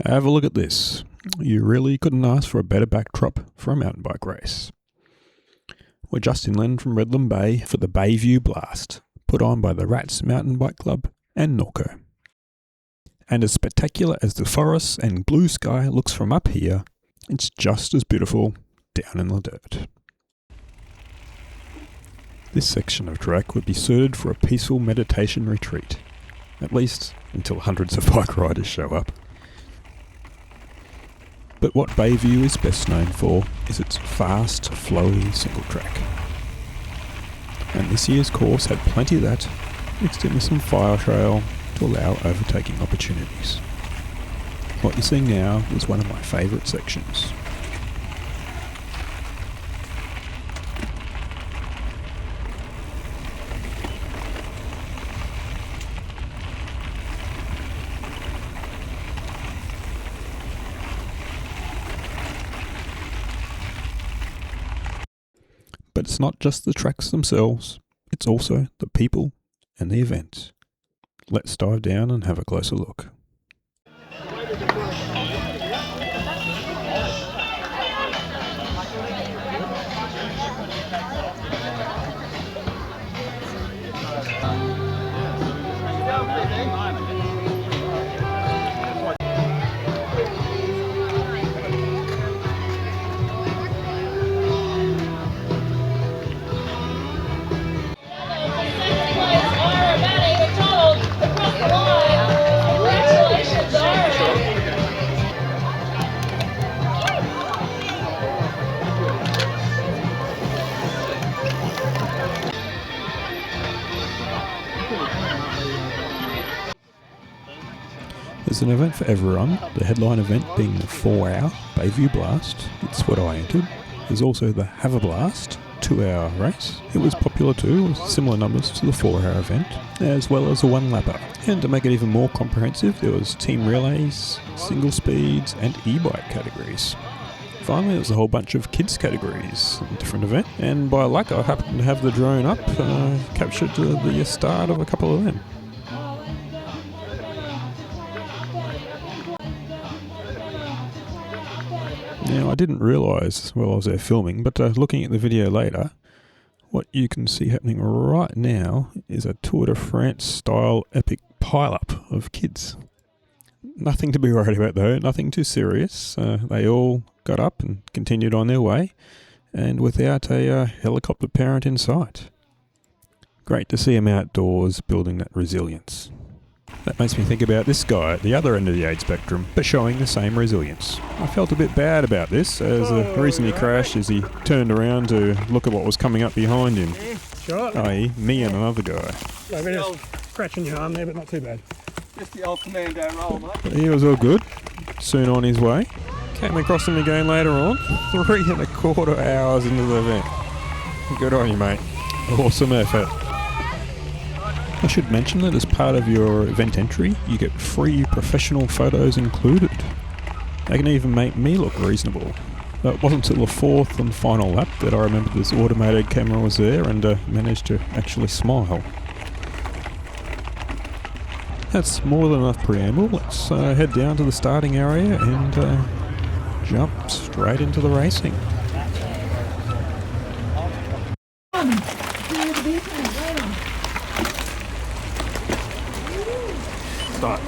Have a look at this. You really couldn't ask for a better backdrop for a mountain bike race. We're just inland from Redland Bay for the Bayview Blast, put on by the Rats Mountain Bike Club and Norco. And as spectacular as the forests and blue sky looks from up here, it's just as beautiful down in the dirt. This section of track would be suited for a peaceful meditation retreat, at least until hundreds of bike riders show up. But what Bayview is best known for is its fast, flowy single track. And this year's course had plenty of that, mixed in with some fire trail to allow overtaking opportunities. What you're seeing now is one of my favourite sections. But it's not just the tracks themselves, it's also the people and the event. Let's dive down and have a closer look. There's an event for everyone, the headline event being the 4-hour Bayview Blast. It's what I entered. There's also the Have a Blast 2-hour race. It was popular too, with similar numbers to the 4-hour event, as well as a 1-lapper. And to make it even more comprehensive, there was team relays, single speeds and e-bike categories. Finally, there was a whole bunch of kids categories in a different event, and by luck I happened to have the drone up, captured the start of a couple of them. Now, I didn't realise while I was there filming, but looking at the video later, what you can see happening right now is a Tour de France style epic pile-up of kids. Nothing to be worried about though, nothing too serious. They all got up and continued on their way, and without a helicopter parent in sight. Great to see them outdoors building that resilience. That makes me think about this guy at the other end of the age spectrum, but showing the same resilience. I felt a bit bad about this, as the reason he crashed is he turned around to look at what was coming up behind him. Sure. I.e. me and another guy. So we're just scratching your arm there, but not too bad. Just the old commando roll, mate. But he was all good, soon on his way. Came across him again later on, 3.25 hours into the event. Good on you, mate. Awesome effort. I should mention that as part of your event entry, you get free professional photos included. They can even make me look reasonable. It wasn't until the 4th and final lap that I remembered this automated camera was there and managed to actually smile. That's more than enough preamble. Let's head down to the starting area and jump straight into the racing. Start.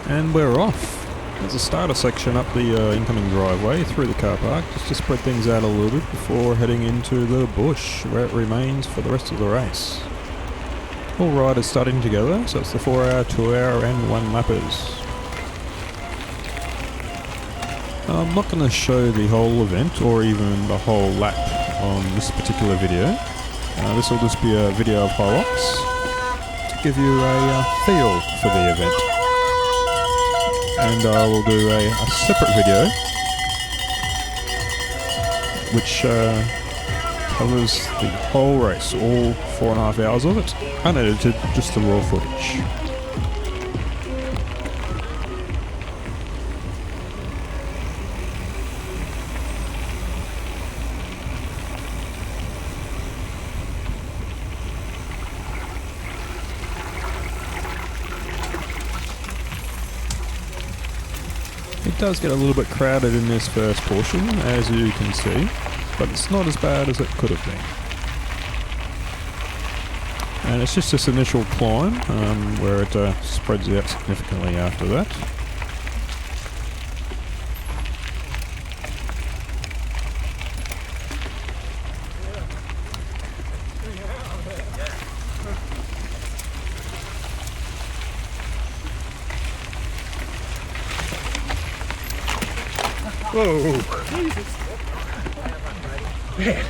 And we're off. There's a starter section up the incoming driveway through the car park, just to spread things out a little bit before heading into the bush, where it remains for the rest of the race. All riders starting together, so it's the 4-hour, 2-hour and 1-lappers. I'm not going to show the whole event or even the whole lap on this particular video. This will just be a video of highlights to give you a feel for the event. And I will do a separate video which covers the whole race, all 4.5 hours of it, unedited, just the raw footage. It does get a little bit crowded in this first portion, as you can see, but it's not as bad as it could have been. And it's just this initial climb where it spreads out significantly after that. Whoa! Man,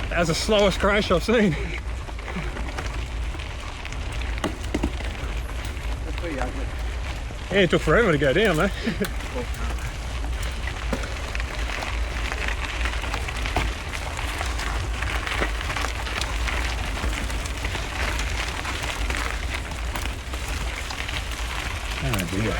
that was the slowest crash I've seen. Yeah, it took forever to go down though. Oh dear.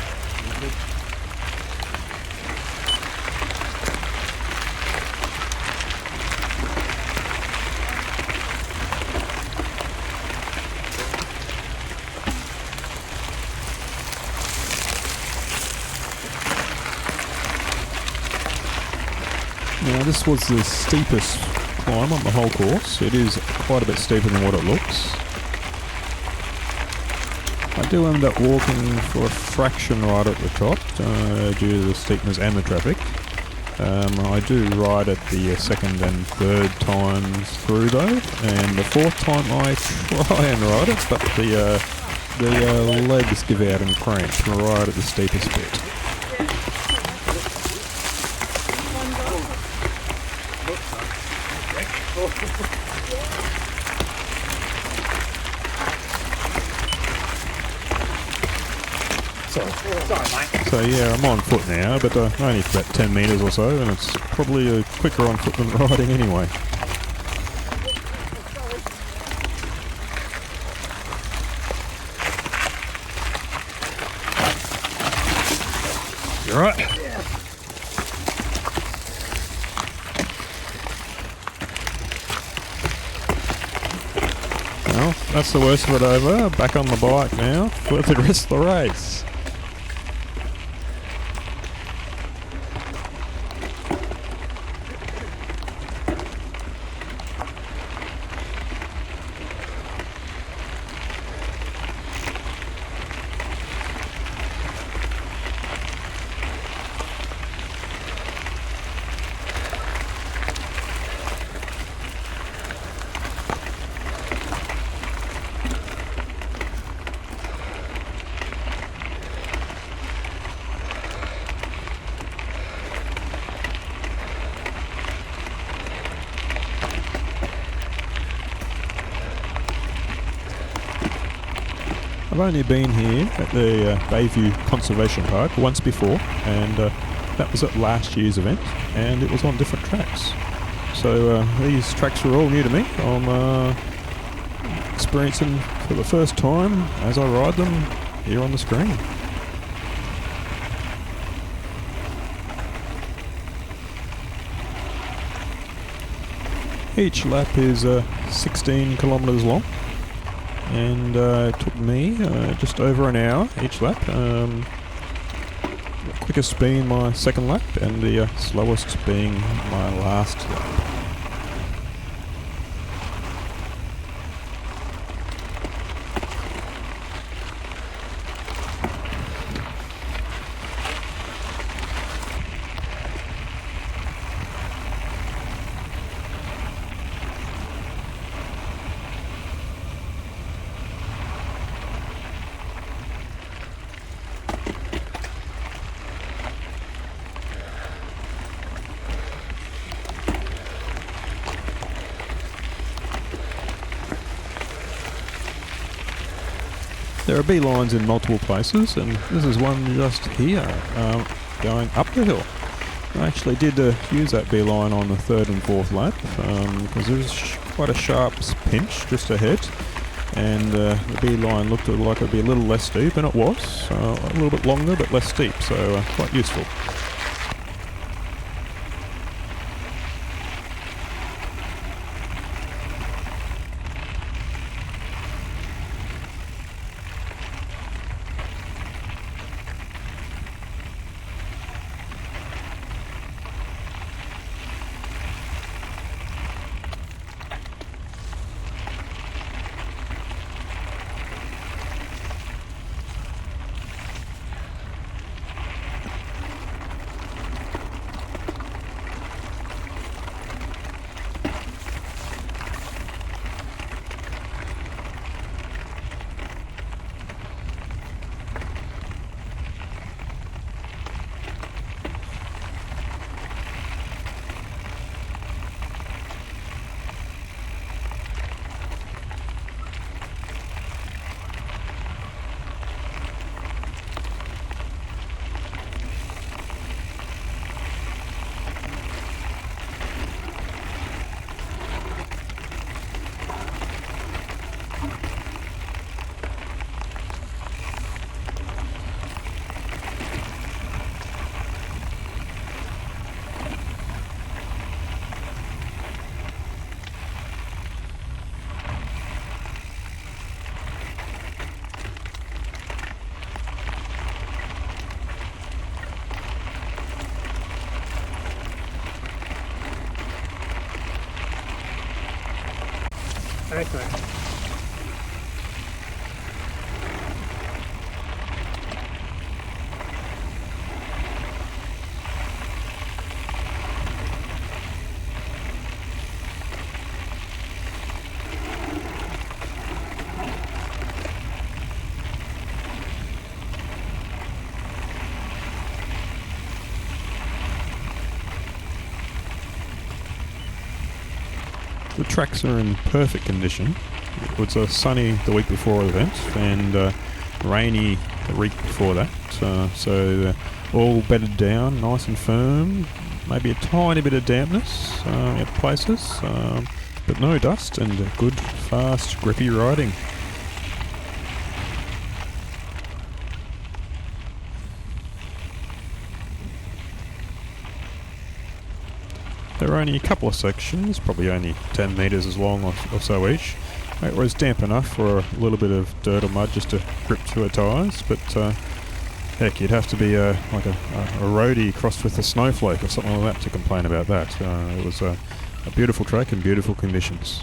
Now this was the steepest climb on the whole course. It is quite a bit steeper than what it looks. I do end up walking for a fraction right at the top due to the steepness and the traffic. I do ride it the second and third times through though, and the fourth time I try and ride it, but the legs give out and cramp right at the steepest bit. Sorry, mate. So yeah, I'm on foot now, but only for about 10 metres or so, and it's probably quicker on foot than riding anyway. You're right. Well, that's the worst of it over. Back on the bike now for the rest of the race. I've only been here at the Bayview Conservation Park once before, and that was at last year's event, and it was on different tracks. So these tracks are all new to me. I'm experiencing for the first time as I ride them here on the screen. Each lap is 16 kilometres long, and it took me just over an hour each lap. The quickest being my second lap, and the slowest being my last lap. There are beelines in multiple places, and this is one just here, going up the hill. I actually did use that beeline on the third and fourth lap, because there was quite a sharp pinch just ahead, and the beeline looked like it would be a little less steep, and it was. A little bit longer but less steep, so quite useful. Exactly. The tracks are in perfect condition. It was sunny the week before the event and rainy the week before that, so they're all bedded down nice and firm. Maybe a tiny bit of dampness at places, but no dust and good, fast, grippy riding. There were only a couple of sections, probably only 10 metres as long or so each. It was damp enough for a little bit of dirt or mud just to grip to her tyres, but heck, you'd have to be like a roadie crossed with a snowflake or something like that to complain about that. It was a beautiful track in beautiful conditions.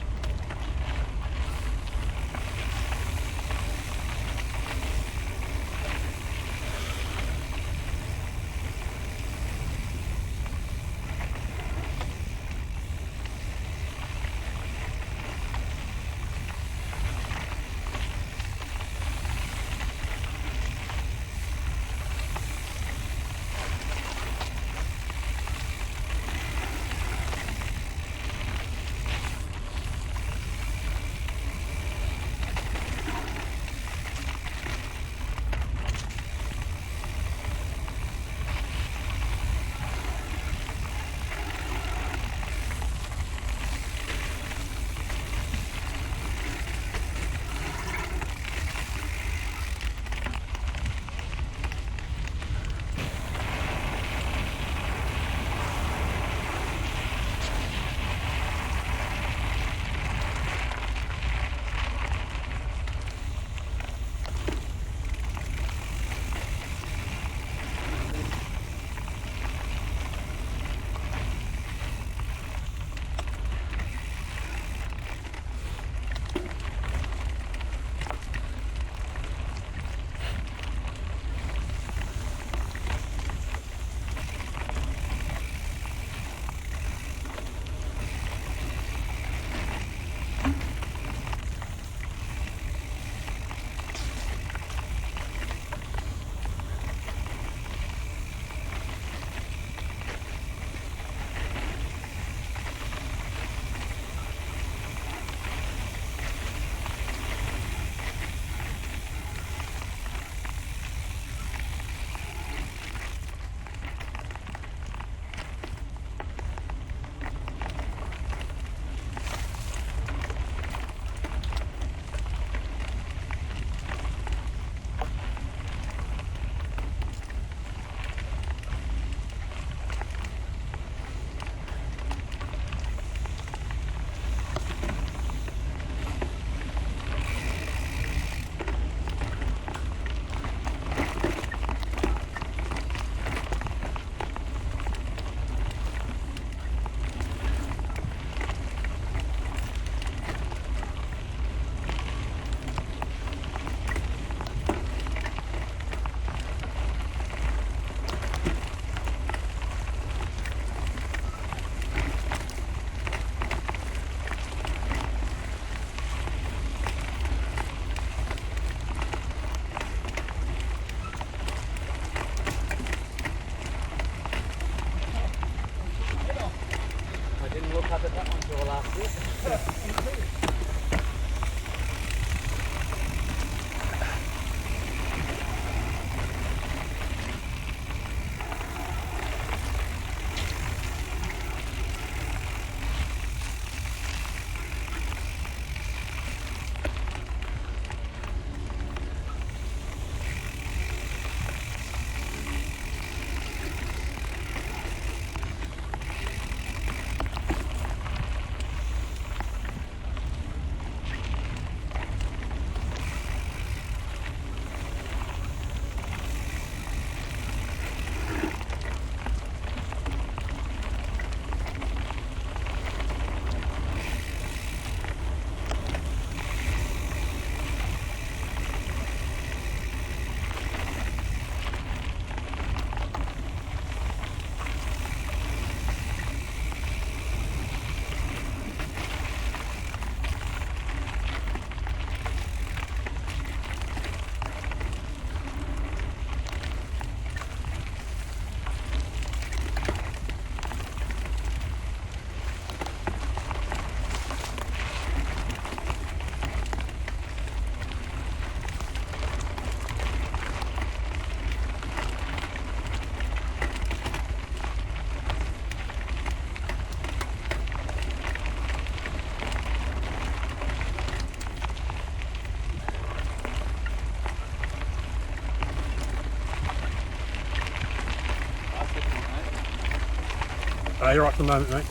You're right for the moment, mate.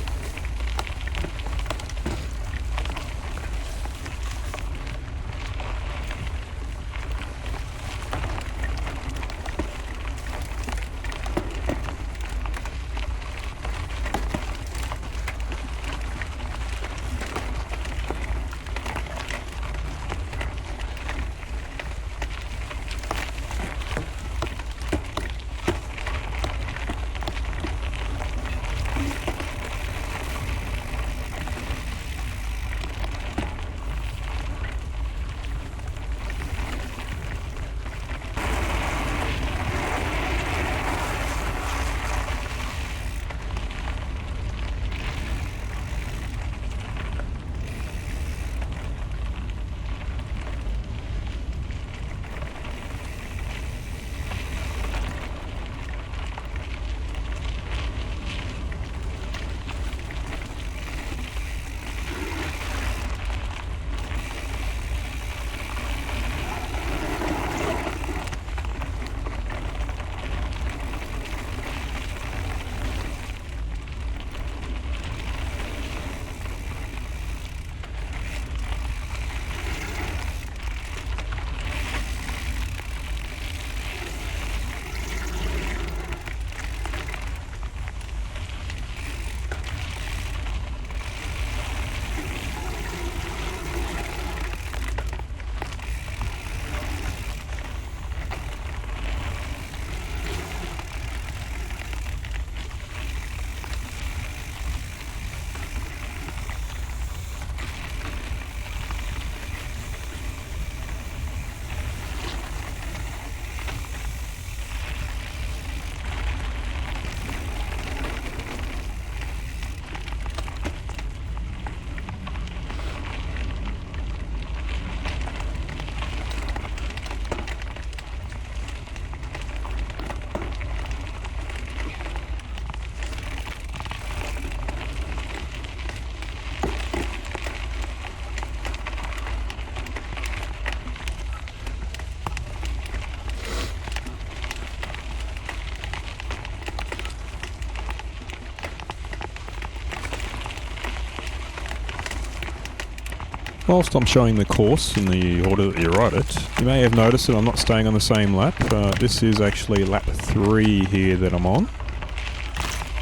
Whilst I'm showing the course in the order that you write it, you may have noticed that I'm not staying on the same lap. This is actually lap 3 here that I'm on.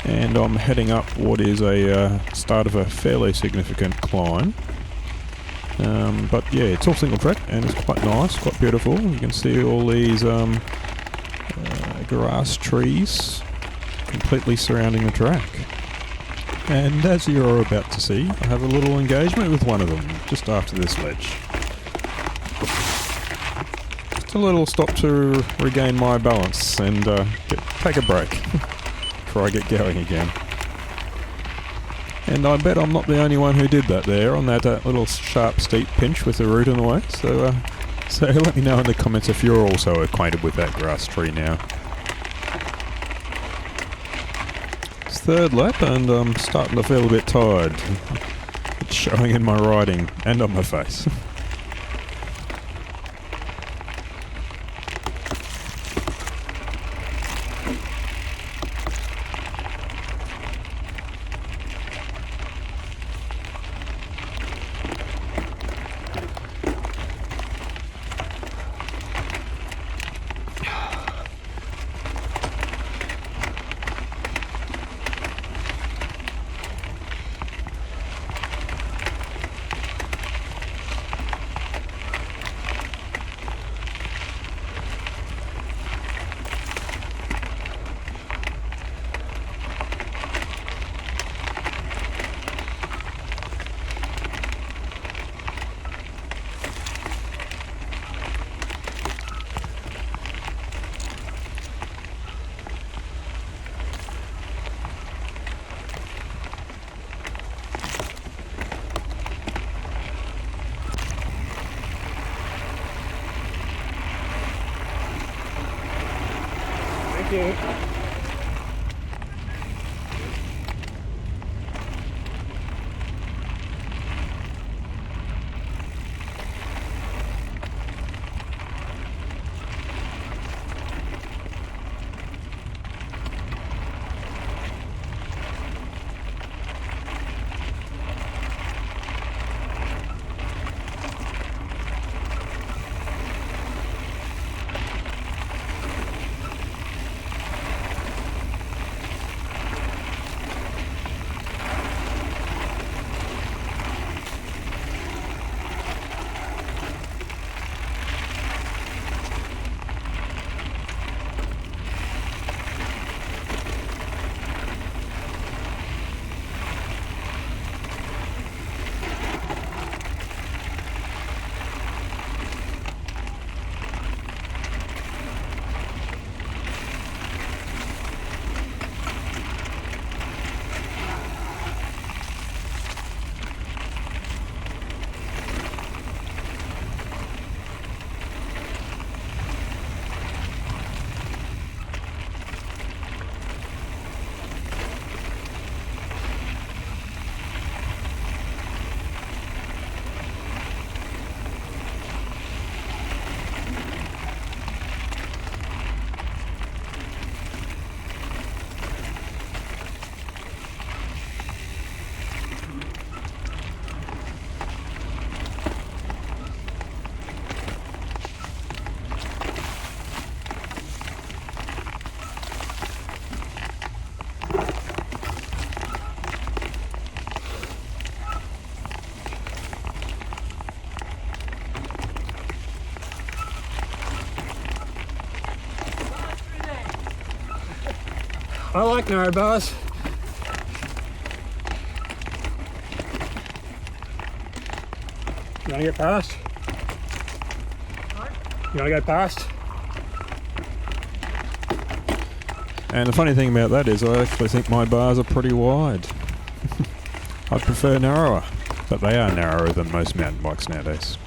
And I'm heading up what is a start of a fairly significant climb. But yeah, it's all single track and it's quite nice, quite beautiful. You can see all these grass trees completely surrounding the track. And as you're about to see, I have a little engagement with one of them just after this ledge. Just a little stop to regain my balance and take a break before I get going again. And I bet I'm not the only one who did that there on that little sharp steep pinch with the root in the way. So let me know in the comments if you're also acquainted with that grass tree now. It's third lap and I'm starting to feel a bit tired. It's showing in my riding and on my face. Thank you. I like narrow bars. You want to get past? You want to go past? And the funny thing about that is I actually think my bars are pretty wide. I'd prefer narrower, but they are narrower than most mountain bikes nowadays.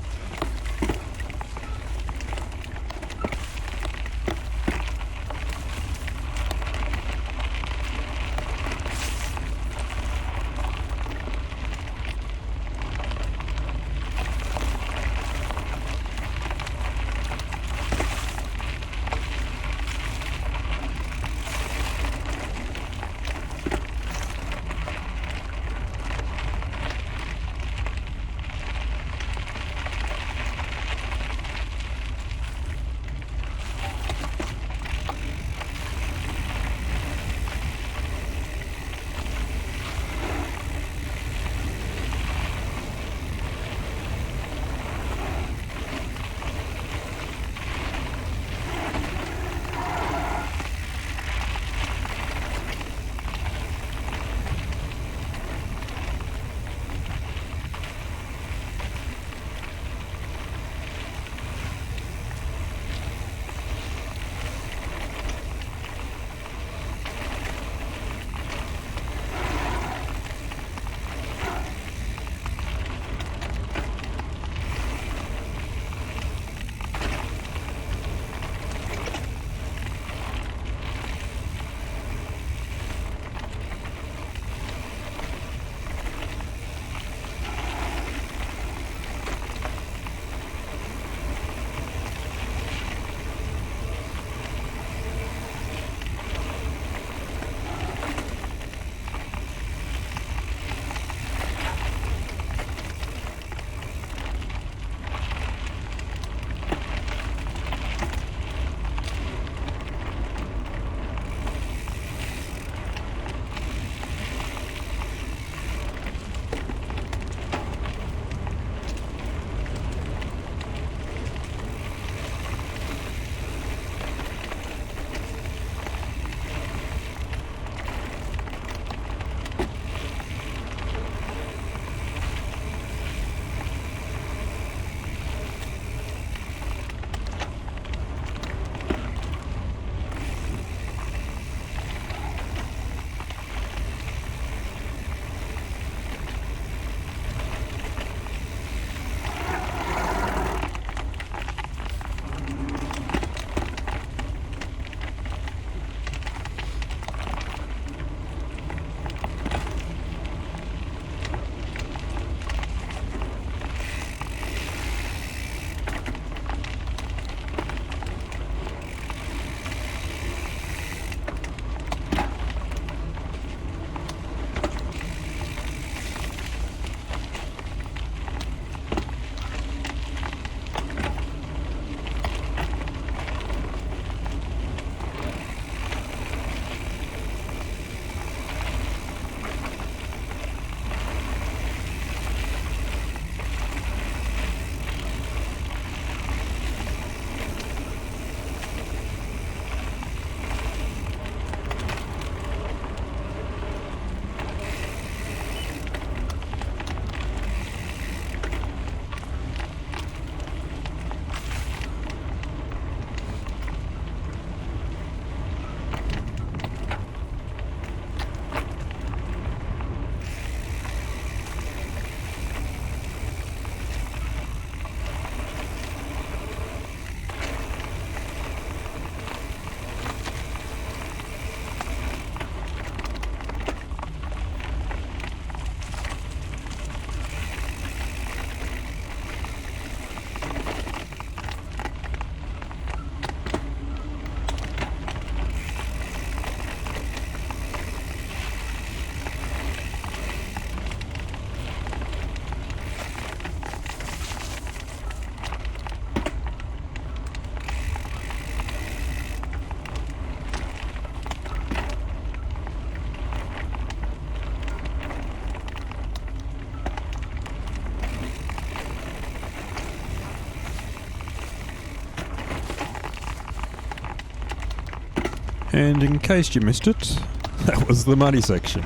And in case you missed it, That was the muddy section.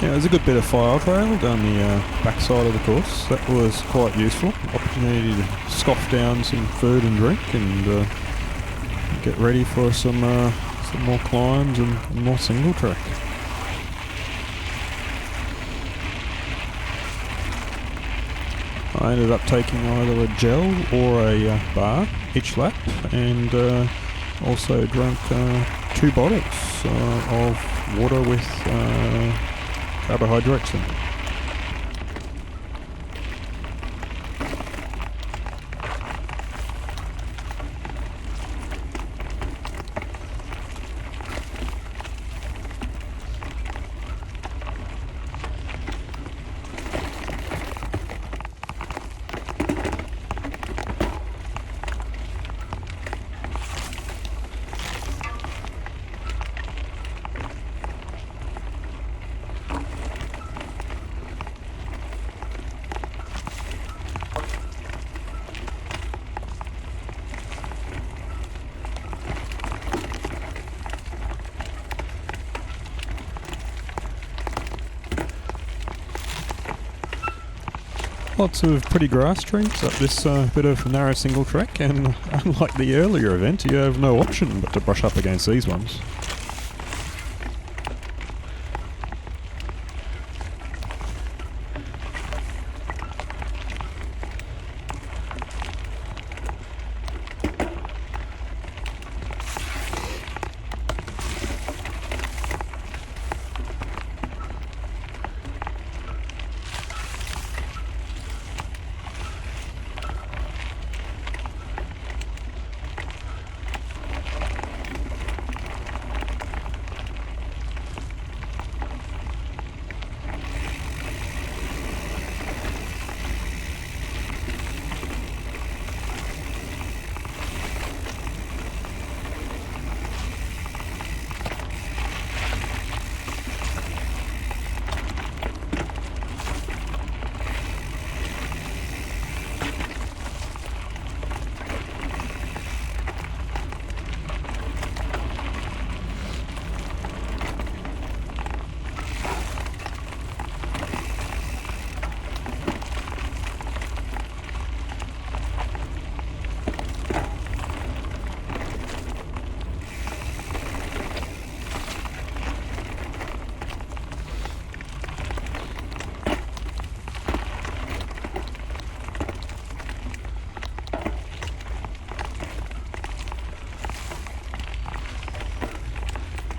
Yeah, there's a good bit of file trail down the backside of the course. That was quite useful. Opportunity to scoff down some food and drink and get ready for some more climbs and more single track. I ended up taking either a gel or a bar each lap, and also drank 2 bottles of water with carbohydrates in it. Lots of pretty grass trees up this bit of narrow single track, and unlike the earlier event, you have no option but to brush up against these ones.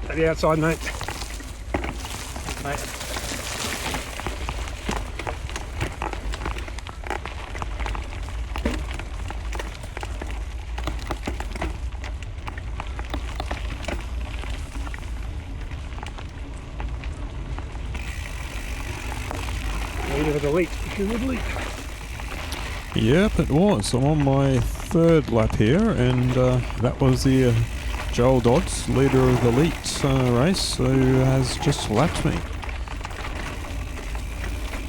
At the outside, mate. Leader of the leap, if you would leap. Yep, it was. I'm on my 3rd lap here, and that was the Joel Dodds, leader of the elite race, who has just lapped me.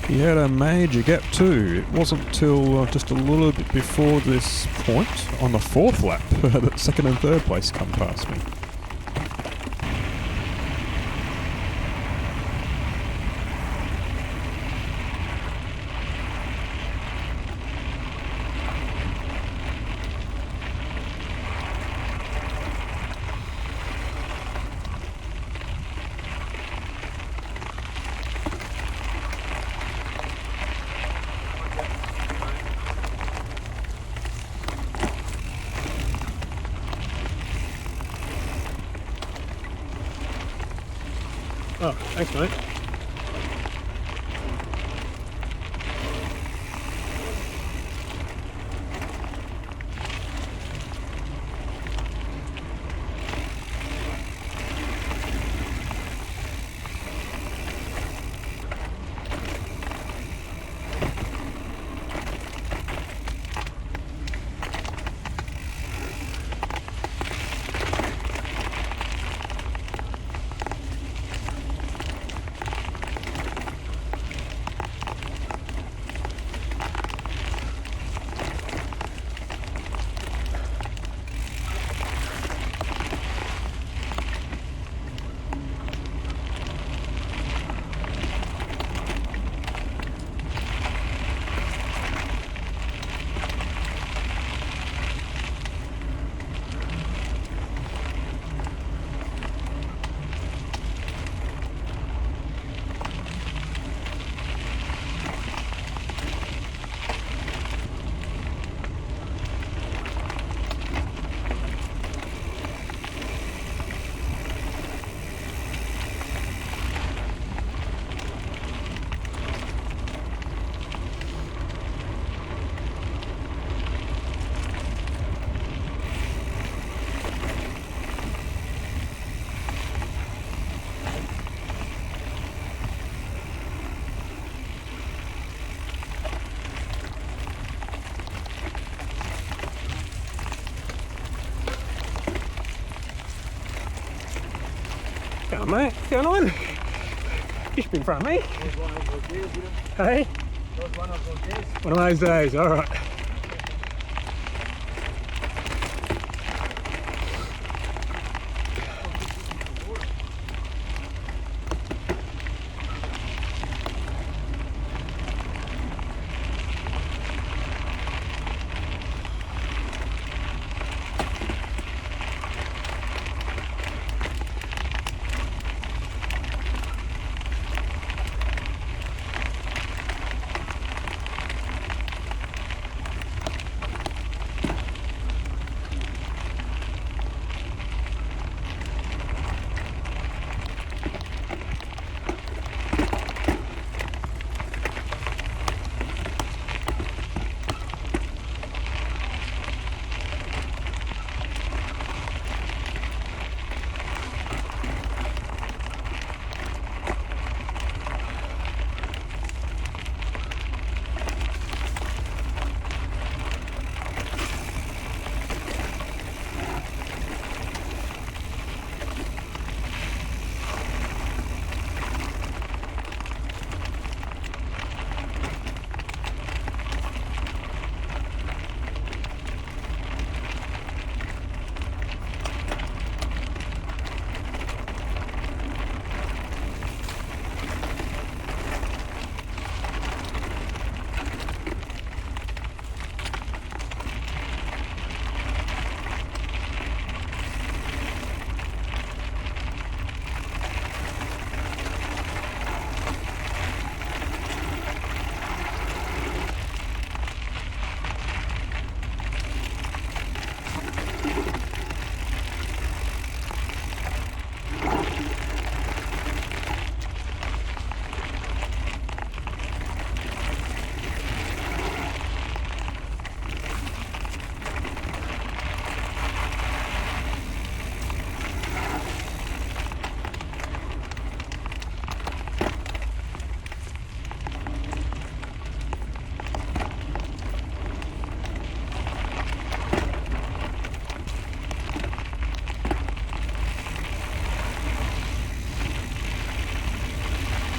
He had a major gap too. It wasn't till just a little bit before this point, on the 4th lap, that 2nd and 3rd place come past me. Oh, thanks, mate. Come on, mate. What's going on? You should be in front of me. Hey? One of those days, alright.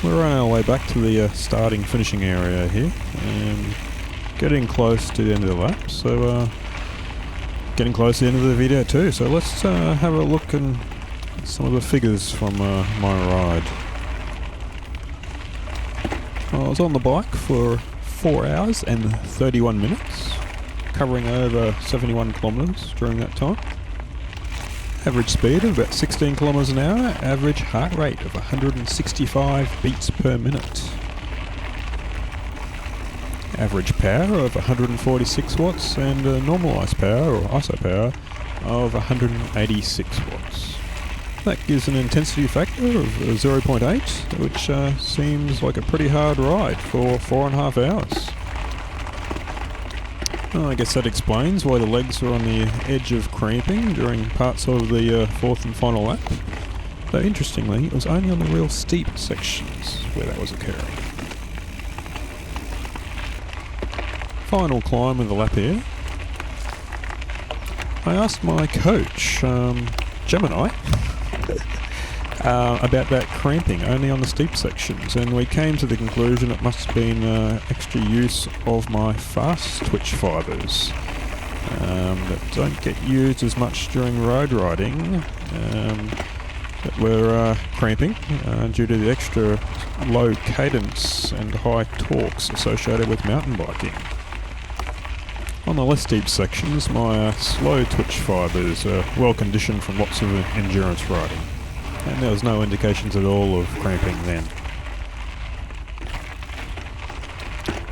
We're on our way back to the starting finishing area here and getting close to the end of the lap, so getting close to the end of the video too, so let's have a look at some of the figures from my ride. I was on the bike for 4 hours and 31 minutes, covering over 71 kilometres during that time. Average speed of about 16 kilometres an hour, average heart rate of 165 beats per minute. Average power of 146 watts and normalised power or ISO power of 186 watts. That gives an intensity factor of 0.8, which seems like a pretty hard ride for 4.5 hours. Well, I guess that explains why the legs are on the edge of cramping during parts of the fourth and final lap. Though interestingly, it was only on the real steep sections where that was occurring. Final climb of the lap here. I asked my coach, Gemini, about that cramping only on the steep sections, and we came to the conclusion it must have been extra use of my fast twitch fibres that don't get used as much during road riding, that were cramping due to the extra low cadence and high torques associated with mountain biking. On the less steep sections, my slow twitch fibres are well conditioned from lots of endurance riding, and there was no indications at all of cramping then.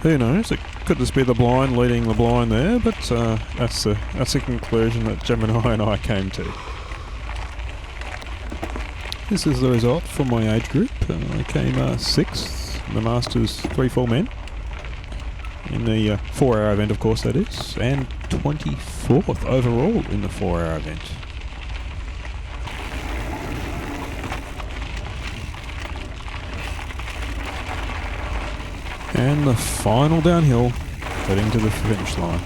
Who knows, it could just be the blind leading the blind there, but that's the conclusion that Gemini and I came to. This is the result for my age group. I came 6th in the Masters 3 full men. In the 4-hour event, of course, that is, and 24th overall in the 4-hour event. And the final downhill, heading to the finish line.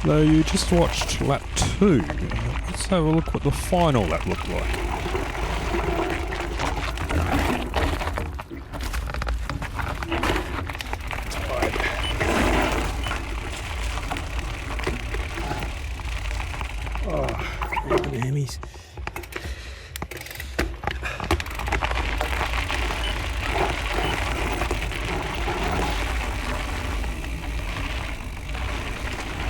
So you just watched lap 2. Let's have a look what the final lap looked like. Oh, the hammies.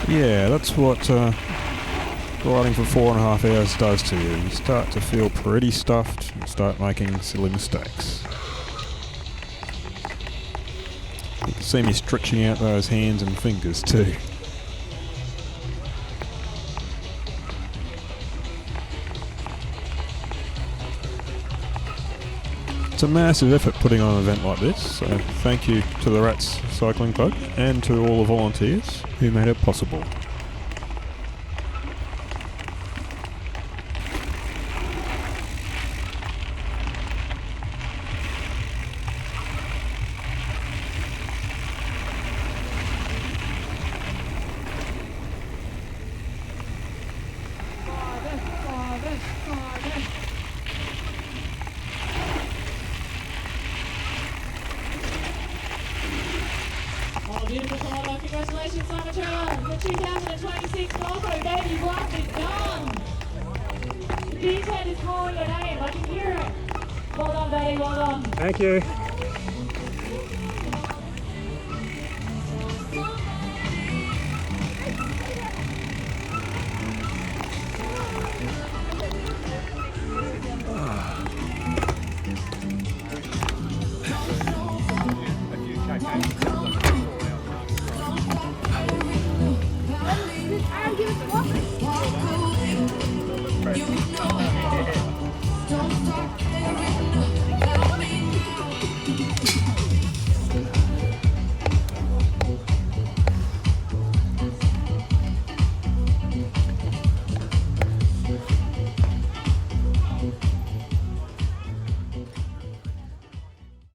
Yeah, that's what riding for 4.5 hours does to you. You start to feel pretty stuffed and start making silly mistakes. You can see me stretching out those hands and fingers too. It's a massive effort putting on an event like this, so thank you to the Rats Cycling Club and to all the volunteers who made it possible. fantastic stalker, Bayview Blast is done. The beachhead is calling your name, I can hear it. Well done, Betty, well done. Thank you.